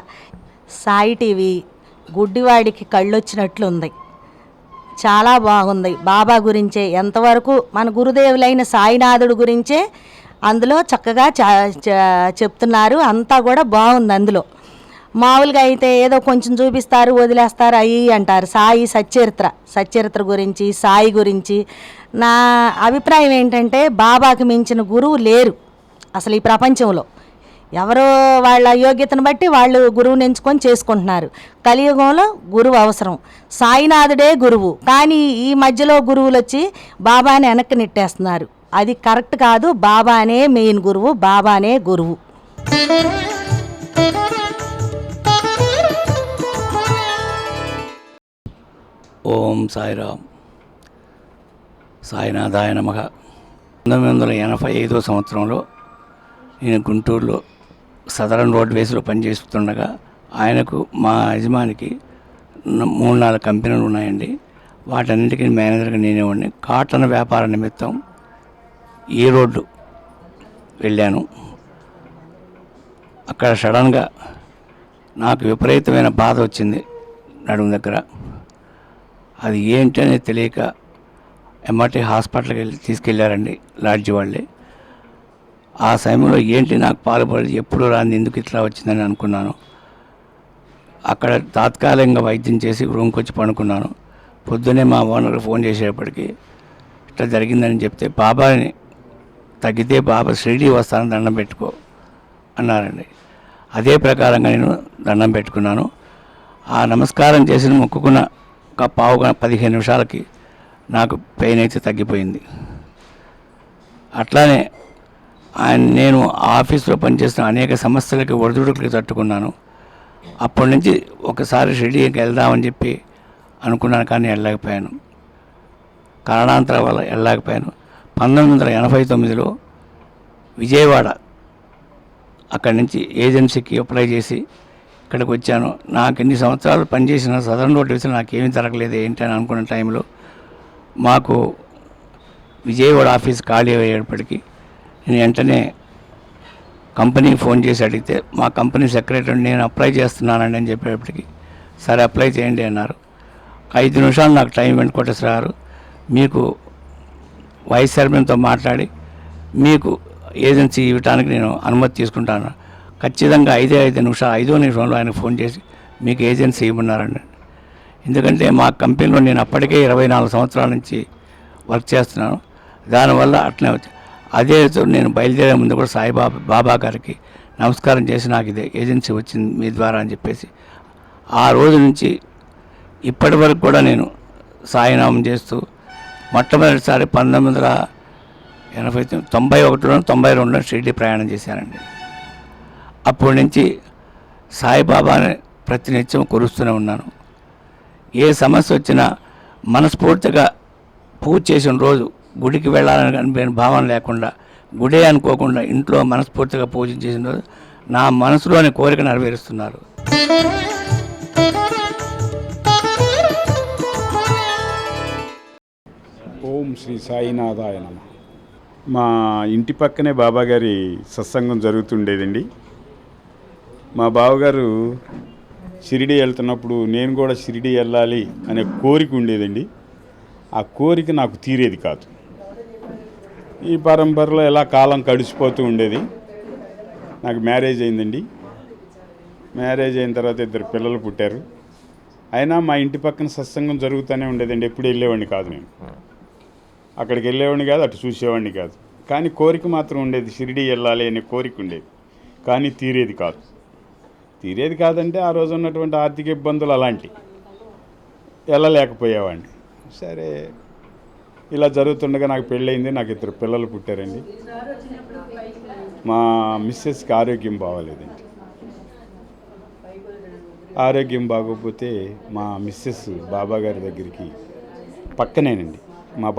సాయి టీవీ గుడ్డివాడికి కళ్ళు వచ్చినట్లు ఉంది, చాలా బాగుంది. బాబా గురించే ఎంతవరకు మన గురుదేవులైన సాయినాథుడు గురించే అందులో చక్కగా చెప్తున్నారు. అంతా కూడా బాగుంది. అందులో మామూలుగా అయితే ఏదో కొంచెం చూపిస్తారు వదిలేస్తారు అయ్యి అంటారు. సాయి సచ్చరిత్ర గురించి, సాయి గురించి నా అభిప్రాయం ఏంటంటే బాబాకి మించిన గురువు లేరు అసలు ఈ ప్రపంచంలో. ఎవరో వాళ్ళ యోగ్యతను బట్టి వాళ్ళు గురువుని ఎంచుకొని చేసుకుంటున్నారు. కలియుగంలో గురువు అవసరం, సాయినాథుడే గురువు. కానీ ఈ మధ్యలో గురువులు వచ్చి బాబాని వెనక్కి నెట్టేస్తున్నారు. అది కరెక్ట్ కాదు. బాబానే మెయిన్ గురువు, బాబానే గురువు. ఓం సాయిరామ్. సాయినాథాయ నమః. 1985 సంవత్సరంలో నేను గుంటూరులో సదరన్ రోడ్వేస్లో పనిచేస్తుండగా ఆయనకు మా యజమానికి 3-4 కంపెనీలు ఉన్నాయండి. వాటన్నిటికీ మేనేజర్గా నేనే ఉండి కాటన్ వ్యాపార నిమిత్తం ఈ రోడ్డు వెళ్ళాను. అక్కడ సడన్గా నాకు విపరీతమైన బాధ వచ్చింది నడుము దగ్గర. అది ఏంటి అనేది తెలియక ఎమ్మటి హాస్పిటల్కి తీసుకెళ్ళారండి లాడ్జి వాళ్ళే. ఆ సమయంలో ఏంటి నాకు పాలుపడి ఎప్పుడు రాని ఎందుకు ఇట్లా వచ్చిందని అనుకున్నాను. అక్కడ తాత్కాలికంగా వైద్యం చేసి రూమ్కి వచ్చి పడుకున్నాను. పొద్దున్నే మా ఓనర్ ఫోన్ చేసేటప్పటికి ఇట్లా జరిగిందని చెప్తే, బాబాని తగ్గితే బాబా షిరిడీ వస్తాను దండం పెట్టుకో అన్నారండి. అదే ప్రకారంగా నేను దండం పెట్టుకున్నాను. ఆ నమస్కారం చేసిన మొక్కుకున్న ఒక 15 నిమిషాలకి నాకు పెయిన్ అయితే తగ్గిపోయింది. అట్లానే నేను ఆఫీస్లో పనిచేస్తున్న అనేక సమస్యలకి ఒడిదుడుకులకి తట్టుకున్నాను. అప్పటి నుంచి ఒకసారి షిరిడీకి వెళ్దామని చెప్పి అనుకున్నాను, కానీ వెళ్ళలేకపోయాను. కారణాంతరం వల్ల వెళ్ళలేకపోయాను. 1989లో విజయవాడ అక్కడి నుంచి ఏజెన్సీకి అప్లై చేసి ఇక్కడికి వచ్చాను. నాకు ఎన్ని సంవత్సరాలు పనిచేసిన సదరన్ రోడ్వేస్ నాకేమీ జరగలేదు ఏంటి అని అనుకున్న టైంలో మాకు విజయవాడ ఆఫీస్ ఖాళీ అయ్యేటప్పటికీ నేను వెంటనే కంపెనీకి ఫోన్ చేసి అడిగితే, మా కంపెనీ సెక్రటరీ నేను అప్లై చేస్తున్నానండి అని చెప్పేటప్పటికి, సరే అప్లై చేయండి అన్నారు. 5 నిమిషాలు నాకు టైం వెంకటేశ్వర గారు, మీకు వైస్ చైర్మన్తో మాట్లాడి మీకు ఏజెన్సీ ఇవ్వడానికి నేను అనుమతి తీసుకుంటాను. ఖచ్చితంగా 5 నిమిషంలో ఆయన ఫోన్ చేసి మీకు ఏజెన్సీ ఇవ్వమన్నారండి. ఎందుకంటే మా కంపెనీలో నేను అప్పటికే 24 సంవత్సరాల నుంచి వర్క్ చేస్తున్నాను. దానివల్ల అట్లనే వచ్చి అదే నేను బయలుదేరే ముందు కూడా బాబా గారికి నమస్కారం చేసి నాకు ఇదే ఏజెన్సీ వచ్చింది మీ ద్వారా అని చెప్పేసి, ఆ రోజు నుంచి ఇప్పటి వరకు కూడా నేను సాయినామం చేస్తూ మొట్టమొదటిసారి 1991లో 92లో షిరిడీ ప్రయాణం చేశానండి. అప్పటి నుంచి సాయిబాబాని ప్రతినిత్యం కొలుస్తూనే ఉన్నాను. ఏ సమస్య వచ్చినా మనస్ఫూర్తిగా పూజ చేసిన రోజు గుడికి వెళ్ళాలని అనిపోయిన భావన లేకుండా, గుడే అనుకోకుండా ఇంట్లో మనస్ఫూర్తిగా పూజ చేసిన రోజు నా మనసులోని కోరిక నెరవేరుస్తున్నారు. ఓం శ్రీ సాయినాథాయ నమః. మా ఇంటి పక్కనే బాబాగారి సత్సంగం జరుగుతుండేదండి. మా బావగారు షిరిడీ వెళ్తున్నప్పుడు నేను కూడా షిరిడీ వెళ్ళాలి అనే కోరిక ఉండేదండి. ఆ కోరిక నాకు తీరేది కాదు. ఈ పరంపరలో ఇలా కాలం గడిచిపోతూ ఉండేది. నాకు మ్యారేజ్ అయిందండి. మ్యారేజ్ అయిన తర్వాత 2 పిల్లలు పుట్టారు. అయినా మా ఇంటి పక్కన సత్సంగం జరుగుతూనే ఉండేదండి. ఎప్పుడు వెళ్ళేవాడిని కాదు నేను. అక్కడికి వెళ్ళేవాడిని కాదు, అటు చూసేవాడిని కాదు. కానీ కోరిక మాత్రం ఉండేది, షిరిడి వెళ్ళాలి అనే కోరిక ఉండేది. కానీ తీరేది కాదు. తీరేది కాదంటే ఆ రోజు ఉన్నటువంటి ఆర్థిక ఇబ్బందులు అలాంటివి, వెళ్ళలేకపోయేవాడిని. సరే, ఇలా జరుగుతుండగా నాకు పెళ్ళయింది. నాకు 2 పిల్లలు పుట్టారండి. మా మిస్సెస్కి ఆరోగ్యం బాగోలేదండి. ఆరోగ్యం బాగోకపోతే మా మిస్సెస్ బాబాగారి దగ్గరికి, పక్కనేనండి మా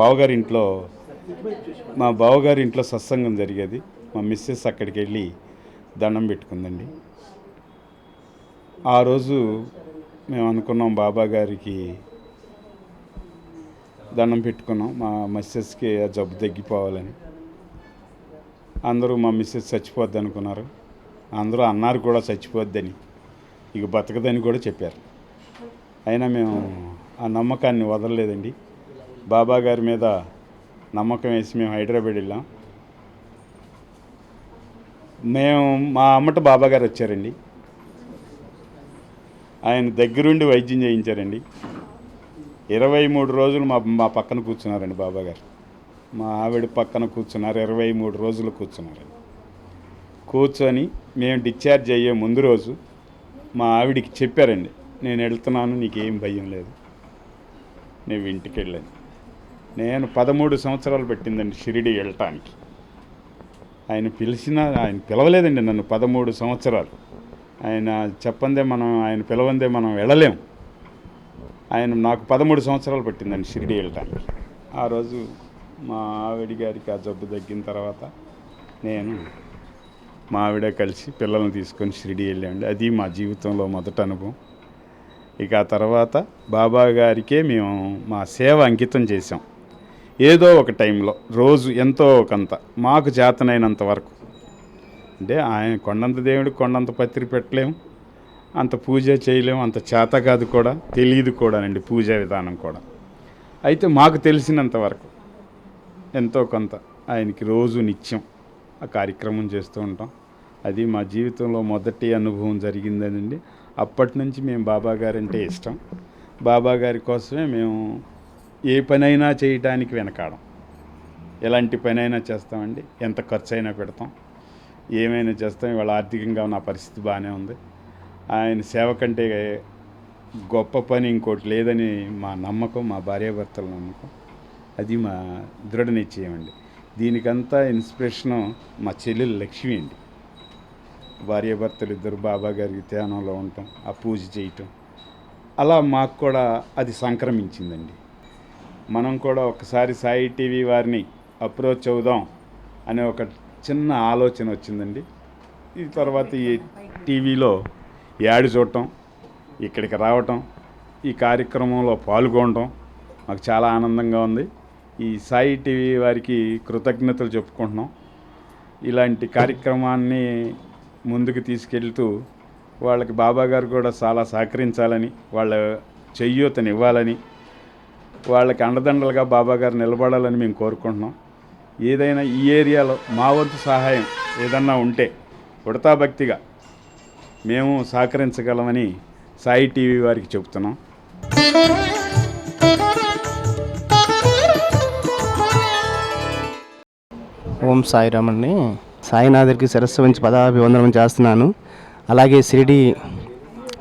బావగారి ఇంట్లో సత్సంగం జరిగేది. మా మిస్సెస్ అక్కడికి వెళ్ళి దండం పెట్టుకుందండి. ఆ రోజు మేము అనుకున్నాం బాబాగారికి దండం పెట్టుకున్నాం, మా మిస్సెస్కి ఆ జబ్బు తగ్గిపోవాలని. అందరూ మా మిస్సెస్ చచ్చిపోద్ది అనుకున్నారు. అందరూ అన్నారు కూడా చచ్చిపోద్దని, ఇక బతకదని కూడా చెప్పారు. అయినా మేము ఆ నమ్మకాన్ని వదలలేదండి. బాబా గారి మీద నమ్మకం వేసి మేము హైదరాబాద్ వెళ్ళాం. మా అమ్మట బాబా గారు వచ్చారండి. ఆయన దగ్గరుండి వైద్యం చేయించారండి. 23 రోజులు మా పక్కన కూర్చున్నారండి బాబాగారు. మా ఆవిడ పక్కన కూర్చున్నారు. 23 రోజులు కూర్చున్నారండి. కూర్చొని మేము డిశ్చార్జ్ అయ్యే ముందు రోజు మా ఆవిడికి చెప్పారండి, నేను వెళ్తున్నాను, నీకేం భయం లేదు, నువ్వు ఇంటికి వెళ్ళాను. నేను 13 సంవత్సరాలు పెట్టిందండి షిరిడి వెళ్ళటానికి. ఆయన పిలవలేదండి నన్ను 13 సంవత్సరాలు. ఆయన పిలవందే మనం వెళ్ళలేం. నాకు 13 సంవత్సరాలు పట్టిందండి షిరిడి వెళ్ళటానికి. ఆ రోజు మా ఆవిడ గారికి ఆ జబ్బు తగ్గిన తర్వాత నేను మా ఆవిడ కలిసి పిల్లల్ని తీసుకొని షిరిడి వెళ్ళామండి. అది మా జీవితంలో మొదటి అనుభవం. ఇక ఆ తర్వాత బాబా గారికే మేము మా సేవ అంకితం చేసాం. ఏదో ఒక టైంలో రోజు ఎంతో కొంత మాకు చేతనైనంత వరకు. అంటే ఆయన కొండంత దేవుడికి కొండంత పత్రి పెట్టలేము, అంత పూజ చేయలేము, అంత చేత కాదు కూడా, తెలియదు కూడానండి పూజా విధానం కూడా. అయితే మాకు తెలిసినంత వరకు ఎంతో కొంత ఆయనకి రోజు నిత్యం ఆ కార్యక్రమం చేస్తూ ఉంటాం. అది మా జీవితంలో మొదటి అనుభవం జరిగిందనండి. అప్పటి నుంచి మేము బాబా గారంటే ఇష్టం. బాబా గారి కోసమే మేము ఏ పనైనా చేయటానికి వెనకాడం. ఎలాంటి పనైనా చేస్తామండి, ఎంత ఖర్చు అయినా పెడతాం, ఏమైనా చేస్తాం. ఇవాళ ఆర్థికంగా నా పరిస్థితి బాగానే ఉంది. ఆయన సేవ కంటే గొప్ప పని ఇంకోటి లేదని మా నమ్మకం, మా భార్యాభర్తల నమ్మకం. అది మా దృఢ నిశ్చయం అండి. దీనికంతా ఇన్స్పిరేషను మా చెల్లెలు లక్ష్మి అండి. భార్యాభర్తలు ఇద్దరు బాబా గారికి ధ్యానంలో ఉండటం, ఆ పూజ చేయటం, అలా మాకు కూడా అది సంక్రమించిందండి. మనం కూడా ఒకసారి సాయి టీవీ వారిని అప్రోచ్ అవుదాం అనే ఒక చిన్న ఆలోచన వచ్చిందండి. ఈ తర్వాత ఈ టీవీలో యాడ్ చూడటం, ఇక్కడికి రావటం, ఈ కార్యక్రమంలో పాల్గొనడం మాకు చాలా ఆనందంగా ఉంది. ఈ సాయి టీవీ వారికి కృతజ్ఞతలు చెప్పుకుంటున్నాం. ఇలాంటి కార్యక్రమాన్ని ముందుకు తీసుకెళ్తూ వాళ్ళకి బాబాగారు కూడా చాలా సహకరించాలని, వాళ్ళ చేయూతనివ్వాలని, వాళ్ళకి అండదండలుగా బాబాగారు నిలబడాలని మేము కోరుకుంటున్నాం. ఏదైనా ఈ ఏరియాలో మా వంతు సహాయం ఏదన్నా ఉంటే ఉడతా భక్తిగా మేము సహకరించగలమని సాయి టీవీ వారికి చెబుతున్నాం. ఓం సాయిరామ్ అండి. సాయినాథుడికి శిరస్సు వంచి పదాభివందనం చేస్తున్నాను. అలాగే షిరిడి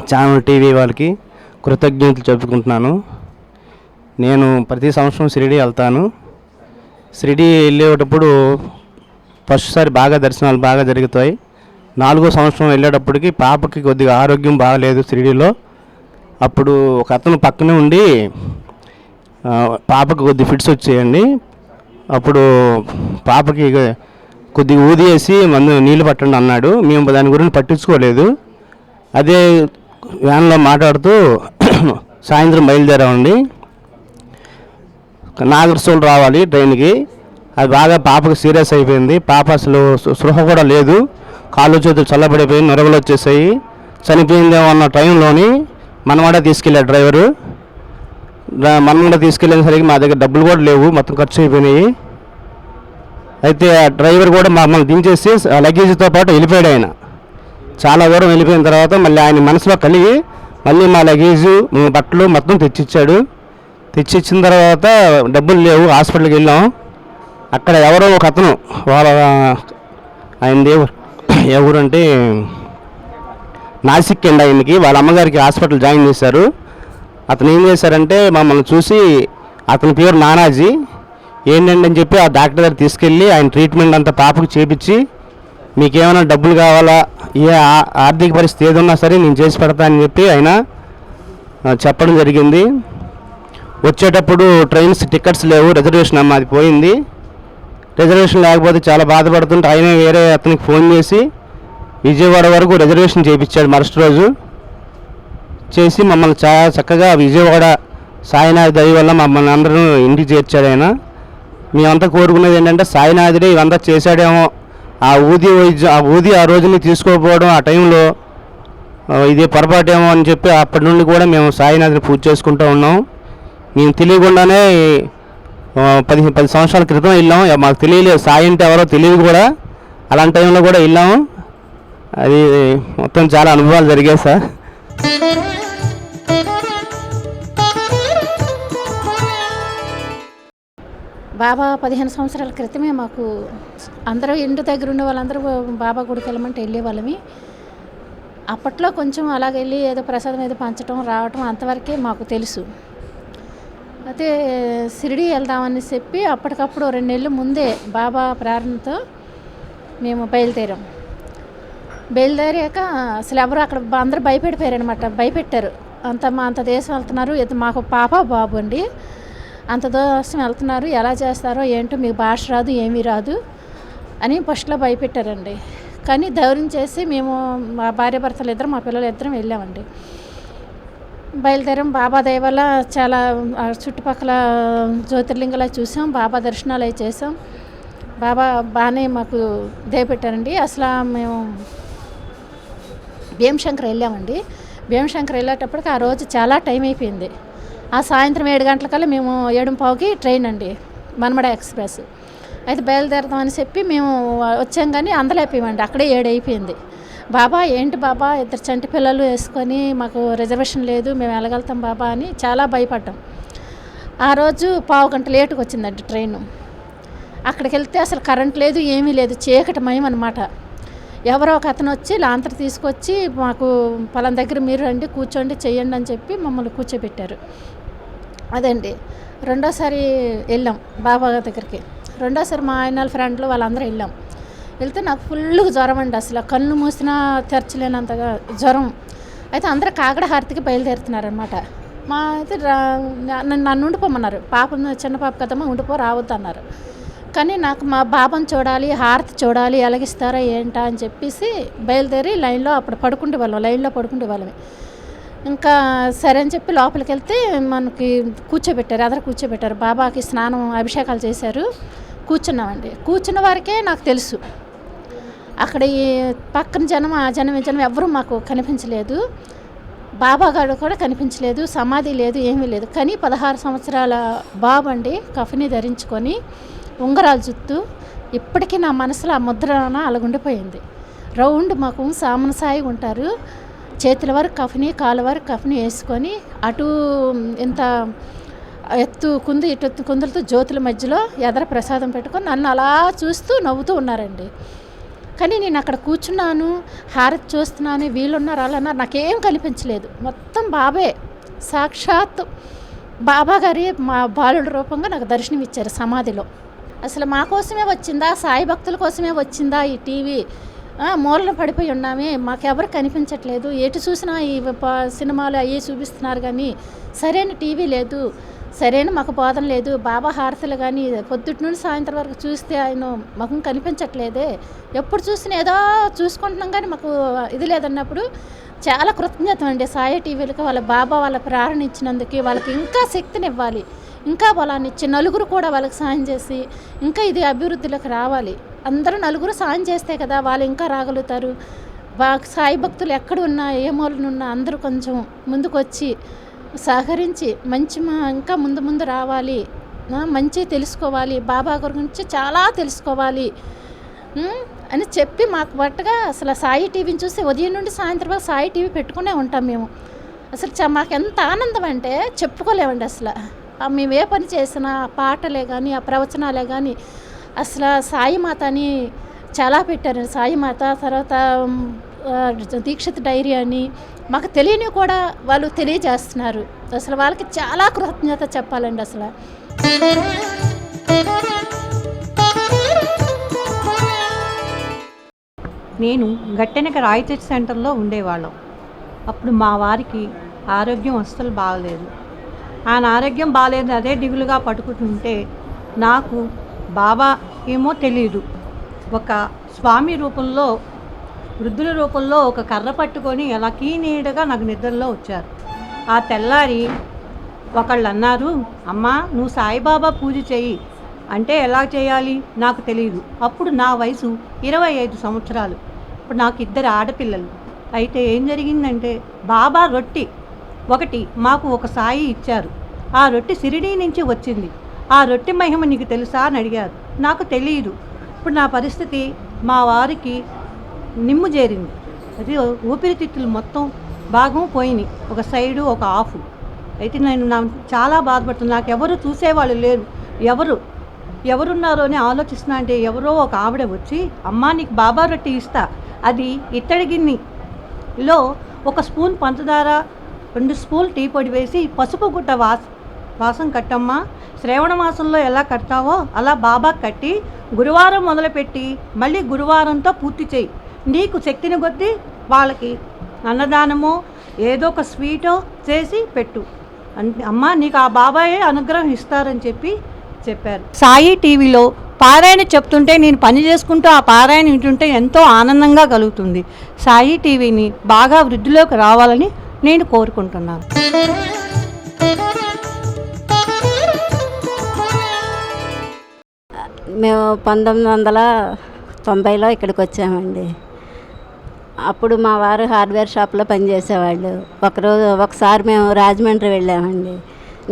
ఛానల్ టీవీ వాళ్ళకి కృతజ్ఞతలు చెప్పుకుంటున్నాను. నేను ప్రతి సంవత్సరం షిరిడి వెళ్తాను. షిరిడి వెళ్ళేటప్పుడు ఫస్ట్ సారి బాగా దర్శనాలు బాగా జరుగుతాయి. 4వ సంవత్సరం వెళ్ళేటప్పటికి పాపకి కొద్దిగా ఆరోగ్యం బాగలేదు షిరిడిలో. అప్పుడు ఒక అతను పక్కనే ఉండి పాపకి కొద్ది ఫిట్స్ వచ్చేయండి. అప్పుడు పాపకి కొద్దిగా ఊదివేసి నీళ్ళు పట్టండి అన్నాడు. మేము దాని గురించి పట్టించుకోలేదు. అదే వ్యాన్లో మాట్లాడుతూ సాయంత్రం బయలుదేరామండి. నాగర్సోలు రావాలి ట్రైన్కి. అది బాగా పాపకు సీరియస్ అయిపోయింది. పాప అసలు స్పృహ కూడా లేదు, కాళ్ళు చేతులు చల్లబడిపోయి నొరగలు వచ్చేసాయి. చనిపోయిందేమో అన్న టైంలోని మనవాడే తీసుకెళ్ళాడు డ్రైవరు. మనవాడే తీసుకెళ్ళేసరికి మా దగ్గర డబ్బులు కూడా లేవు, మొత్తం ఖర్చు అయిపోయినాయి. అయితే ఆ డ్రైవర్ కూడా మమ్మల్ని దించేసి లగేజ్తో పాటు వెళ్ళిపోయాడు. ఆయన చాలా దూరం వెళ్ళిపోయిన తర్వాత మళ్ళీ ఆయన మనసులో కలిగి మళ్ళీ మా లగేజు బట్టలు మొత్తం తెచ్చిచ్చాడు. తెచ్చిచ్చిన తర్వాత డబ్బులు లేవు, హాస్పిటల్కి వెళ్ళాం. అక్కడ ఎవరో ఒక అతను వాళ్ళ ఆయన ఎవరు అంటే నాసిక్ అండి. ఆయనకి వాళ్ళ అమ్మగారికి హాస్పిటల్ జాయిన్ చేశారు. అతను ఏం చేశారంటే మమ్మల్ని చూసి, అతని పేరు నానాజీ, ఏంటండి అని చెప్పి ఆ డాక్టర్ దగ్గర తీసుకెళ్ళి ఆయన ట్రీట్మెంట్ అంతా పాపకు చేపించి, మీకేమైనా డబ్బులు కావాలా, ఏ ఆర్థిక పరిస్థితి ఏదున్నా సరే నేను చేసి పెడతా అని చెప్పి ఆయన చెప్పడం జరిగింది. వచ్చేటప్పుడు ట్రైన్స్ టికెట్స్ లేవు, రిజర్వేషన్ అమ్మ అది పోయింది. రిజర్వేషన్ లేకపోతే చాలా బాధపడుతుంటే ఆయన వేరే అతనికి ఫోన్ చేసి విజయవాడ వరకు రిజర్వేషన్ చేయించాడు. మరుసటి రోజు చేసి మమ్మల్ని చాలా చక్కగా విజయవాడ సాయినాథ్ దయ వల్ల మమ్మల్ని అందరూ ఇంటికి చేర్చాడు ఆయన. మేమంతా కోరుకునేది ఏంటంటే సాయినాథుడే ఇవంతా చేశాడేమో, ఆ ఊది ఆ రోజుని తీసుకోకపోవడం ఆ టైంలో ఇదే పొరపాటేమో అని చెప్పి అప్పటి నుండి కూడా మేము సాయినాథుని పూజ చేసుకుంటూ ఉన్నాం. మేము తెలియకుండానే 10 సంవత్సరాల క్రితం వెళ్ళాం. మాకు తెలియలేదు సాయి అంటే ఎవరో తెలియదు కూడా. అలాంటి టైంలో కూడా వెళ్ళాము. అది మొత్తం చాలా అనుభవాలు జరిగాయి సార్. బాబా 15 సంవత్సరాల క్రితమే మాకు అందరూ ఇంటి దగ్గర ఉండే వాళ్ళందరూ బాబా గుడికి వెళ్ళమంటే వెళ్ళేవాళ్ళమి. అప్పట్లో కొంచెం అలాగ వెళ్ళి ఏదో ప్రసాదం ఏదో పంచడం రావటం అంతవరకే మాకు తెలుసు. అయితే షిరిడి వెళ్దామని చెప్పి అప్పటికప్పుడు 2 నెలల ముందే బాబా ప్రేరణతో మేము బయలుదేరాక అసలు ఎవరు అక్కడ అందరూ భయపడిపోయారనమాట. భయపెట్టారు. అంత దేశం వెళ్తున్నారు, మాకు పాప బాబు అండి, అంత దోషం వెళ్తున్నారు, ఎలా చేస్తారో ఏంటో, మీకు భాష రాదు ఏమీ రాదు అని ఫస్ట్లో భయపెట్టారండి. కానీ ధైర్యం చేసి మేము మా భార్యాభర్తలు ఇద్దరం మా పిల్లలు ఇద్దరం వెళ్ళామండి. బయలుదేరాం. బాబా దయ వల్ల చాలా చుట్టుపక్కల జ్యోతిర్లింగాలు చూసాం, బాబా దర్శనాలు అవి చేసాం. బాబా బాగానే మాకు దయపెట్టారండి. అసలు మేము భీమశంకర్ వెళ్ళామండి. భీమశంకర్ వెళ్ళేటప్పటికి ఆ రోజు చాలా టైం అయిపోయింది. ఆ సాయంత్రం 7 గంటలకల్లా మేము 7:15కి ట్రైన్ అండి, మన్మడ ఎక్స్ప్రెస్. అయితే బయలుదేరదామని చెప్పి మేము వచ్చాం కానీ అందలేకపోయామండి, అక్కడే 7 అయిపోయింది. బాబా ఏంటి బాబా, 2 చంటి పిల్లలు వేసుకొని మాకు రిజర్వేషన్ లేదు, మేము వెళ్ళగలుగుతాం బాబా అని చాలా భయపడ్డాం. ఆ రోజు 15 గంట లేటుగా వచ్చిందండి ట్రైను. అక్కడికి వెళ్తే అసలు కరెంట్ లేదు, ఏమీ లేదు, చీకటిమయం అనమాట. ఎవరో ఒక అతను వచ్చి లాంతర్ తీసుకొచ్చి మాకు పలానా దగ్గర మీరు రండి కూర్చోండి చెయ్యండి అని చెప్పి మమ్మల్ని కూర్చోబెట్టారు. అదండి రెండోసారి వెళ్ళాం బాబా దగ్గరికి. రెండోసారి మా ఆయన ఫ్రెండ్లు వాళ్ళందరూ వెళ్ళాం. వెళ్తే నాకు ఫుల్గా జ్వరం అండి, అసలు కళ్ళు మూసినా తెరచలేనంతగా జ్వరం. అయితే అందరూ కాకడ హారతికి బయలుదేరుతున్నారనమాట. మా అయితే నన్ను ఉండిపోమన్నారు. చిన్న పాప కదమ్మా ఉండిపో రావద్దు అన్నారు. కానీ నాకు మా బాబాను చూడాలి, హారతి చూడాలి, ఎలాగిస్తారా ఏంటా అని చెప్పేసి బయలుదేరి లైన్లో అప్పుడు లైన్లో పడుకుంటే వాళ్ళమే. ఇంకా సరే అని చెప్పి లోపలికి వెళ్తే మనకి కూర్చోబెట్టారు. బాబాకి స్నానం అభిషేకాలు చేశారు. కూర్చున్నామండి. కూర్చున్న వారికే నాకు తెలుసు. అక్కడ ఈ పక్కన ఆ జనం ఎవరూ మాకు కనిపించలేదు. బాబా గారు కూడా కనిపించలేదు, సమాధి లేదు, ఏమీ లేదు. కానీ 16 సంవత్సరాల బాబు అండి, కఫని ధరించుకొని ఉంగరాల జుత్తు. ఇప్పటికీ నా మనసులో ఆ ముద్రన అలాగుండిపోయింది. రౌండ్ మాకు సామనసాయిగా ఉంటారు. చేతుల వరకు కఫని, కాళ్ళ వరకు కఫని వేసుకొని అటు ఇంత ఎత్తు కుంది ఇటు కుందులతో జ్యోతుల మధ్యలో ఎదర ప్రసాదం పెట్టుకొని నన్ను అలా చూస్తూ నవ్వుతూ ఉన్నారండి. కానీ నేను అక్కడ కూర్చున్నాను, హారతి చూస్తున్నాను, వీళ్ళున్నారు వాళ్ళన్నారు, నాకేం కనిపించలేదు. మొత్తం బాబే, సాక్షాత్ బాబా గారి మా బాలుడి రూపంగా నాకు దర్శనం ఇచ్చారు సమాధిలో. అసలు మా కోసమే వచ్చిందా, సాయి భక్తుల కోసమే వచ్చిందా ఈ టీవీ? మూలన పడిపోయి ఉన్నామే, మాకెవరు కనిపించట్లేదు. ఎటు చూసినా ఈ సినిమాలు అవి చూపిస్తున్నారు కానీ సరైన టీవీ లేదు, సరైన మాకు బోధన లేదు. బాబా హారతులు కానీ పొద్దుటి నుండి సాయంత్రం వరకు చూస్తే ఆయన మాకు కనిపించట్లేదే. ఎప్పుడు చూసినా ఏదో చూసుకుంటున్నాం కానీ మాకు ఇది లేదన్నప్పుడు చాలా కృతజ్ఞత అండి సాయి టీవీలకు. వాళ్ళ బాబా వాళ్ళ ప్రేరణ ఇచ్చినందుకు వాళ్ళకి ఇంకా శక్తినివ్వాలి, ఇంకా బలాన్ని ఇచ్చి నలుగురు కూడా వాళ్ళకి సాయం చేసి ఇంకా ఇది అభివృద్ధిలోకి రావాలి. అందరూ నలుగురు సాయం చేస్తే కదా వాళ్ళు ఇంకా రాగలుగుతారు. సాయి భక్తులు ఎక్కడున్నా ఏ మూలనున్నా అందరూ కొంచెం ముందుకు వచ్చి సహకరించి ఇంకా ముందు రావాలి మంచి తెలుసుకోవాలి, బాబా గురించి చాలా తెలుసుకోవాలి అని చెప్పి మాకు బట్టగా అసలు సాయి టీవీని చూసి ఉదయం నుండి సాయంత్రం వరకు సాయి టీవీ పెట్టుకునే ఉంటాం మేము. అసలు మాకు ఎంత ఆనందం అంటే చెప్పుకోలేమండి. అసలు మేము ఏ పని చేసినా పాటలే కానీ ఆ ప్రవచనాలే కానీ అసలు సాయి మాత అని చాలా పెట్టారండి. సాయి మాత, తర్వాత దీక్షిత్ డైరీ అని మాకు తెలియని కూడా వాళ్ళు తెలియజేస్తున్నారు. అసలు వాళ్ళకి చాలా కృతజ్ఞత చెప్పాలండి. అసలు నేను గట్టెనక రాయితీ సెంటర్లో ఉండేవాళ్ళం. అప్పుడు మా వారికి ఆరోగ్యం అస్సలు బాగలేదు. ఆయన ఆరోగ్యం బాగలేదు, అదే దిగులుగా పట్టుకుంటుంటే నాకు బాబా ఏమో తెలియదు, ఒక స్వామి రూపంలో, వృద్ధుల రూపంలో ఒక కర్ర పట్టుకొని అలా కీనీడగా నాకు నిద్రలో వచ్చారు. ఆ తెల్లారి ఒకళ్ళు అన్నారు, అమ్మా నువ్వు సాయిబాబా పూజ చెయ్యి అంటే ఎలా చేయాలి నాకు తెలియదు. అప్పుడు నా వయసు 25 సంవత్సరాలు. ఇప్పుడు నాకు 2 ఆడపిల్లలు. అయితే ఏం జరిగిందంటే బాబా రొట్టి ఒకటి మాకు ఒక సాయి ఇచ్చారు. ఆ రొట్టి షిరిడీ నుంచి వచ్చింది. ఆ రొట్టి మహిమ నీకు తెలుసా అని అడిగారు. నాకు తెలియదు. ఇప్పుడు నా పరిస్థితి మా వారికి నిమ్ము చేరింది. అది ఊపిరితిత్తులు మొత్తం భాగం పోయినాయి, ఒక సైడు ఒక ఆఫ్. అయితే నేను చాలా బాధపడుతున్నాను. నాకు ఎవరు చూసేవాళ్ళు లేరు. ఎవరున్నారో అని ఆలోచిస్తున్నా అంటే ఎవరో ఒక ఆవిడ వచ్చి, అమ్మా నీకు బాబా రొట్టి ఇస్తా, అది ఇత్తడి గిన్నెలో 1 స్పూన్ పంచదార 2 స్పూన్ టీ పొడి వేసి పసుపు గుట్ట వాసం కట్టమ్మా, శ్రావణ మాసంలో ఎలా కడతావో అలా బాబా కట్టి గురువారం మొదలుపెట్టి మళ్ళీ గురువారంతో పూర్తి చేయి. నీకు శక్తిని కొద్దీ వాళ్ళకి అన్నదానమో ఏదో ఒక స్వీటో చేసి పెట్టు, అమ్మా నీకు ఆ బాబాయే అనుగ్రహం ఇస్తారని చెప్పారు. సాయి టీవీలో పారాయణ చెప్తుంటే నేను పని చేసుకుంటూ ఆ పారాయణ వింటుంటే ఎంతో ఆనందంగా కలుగుతుంది. సాయి టీవీని బాగా వృద్ధిలోకి రావాలని నేను కోరుకుంటున్నాను. మేము 1990లో ఇక్కడికి వచ్చామండి. అప్పుడు మా వారు హార్డ్వేర్ షాప్లో పనిచేసేవాళ్ళు. ఒకసారి మేము రాజమండ్రి వెళ్ళామండి.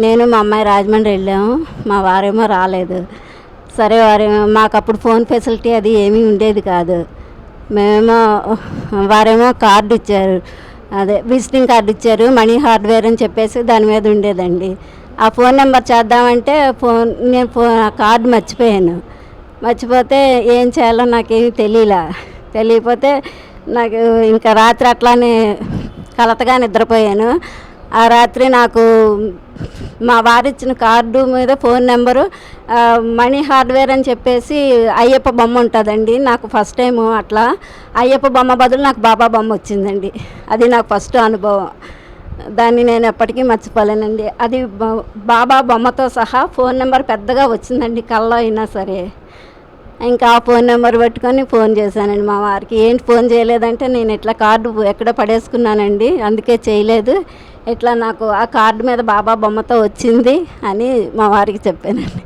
నేను మా అమ్మాయి రాజమండ్రి వెళ్ళాము. మా వారేమో రాలేదు. సరే మాకు అప్పుడు ఫోన్ ఫెసిలిటీ అది ఏమీ ఉండేది కాదు. వారేమో కార్డు ఇచ్చారు, అదే విజిటింగ్ కార్డు ఇచ్చారు, మనీ హార్డ్వేర్ అని చెప్పేసి దాని మీద ఉండేదండి. ఆ ఫోన్ నెంబర్ చేద్దామంటే నేను కార్డు మర్చిపోతే ఏం చేయాలో నాకేమీ తెలియకపోతే నాకు ఇంకా రాత్రి అట్లానే కలతగా నిద్రపోయాను. ఆ రాత్రి నాకు మా వారిచ్చిన కార్డు మీద ఫోన్ నెంబరు మనీ హార్డ్వేర్ అని చెప్పేసి అయ్యప్ప బొమ్మ ఉంటుందండి. నాకు ఫస్ట్ టైము అట్లా అయ్యప్ప బొమ్మ బదులు నాకు బాబా బొమ్మ వచ్చిందండి. అది నాకు ఫస్ట్ అనుభవం. దాన్ని నేను ఎప్పటికీ మర్చిపోలేనండి. అది బాబా బొమ్మతో సహా ఫోన్ నెంబర్ పెద్దగా వచ్చిందండి కల్లో అయినా సరే. ఇంకా ఆ ఫోన్ నెంబర్ పెట్టుకొని ఫోన్ చేశానండి మా వారికి. ఏంటి ఫోన్ చేయలేదంటే నేను ఇట్లా కార్డు ఎక్కడ పడేసుకున్నానండి, అందుకే చేయలేదు, ఇట్లా నాకు ఆ కార్డు మీద బాబా బొమ్మతో వచ్చింది అని మా వారికి చెప్పానండి.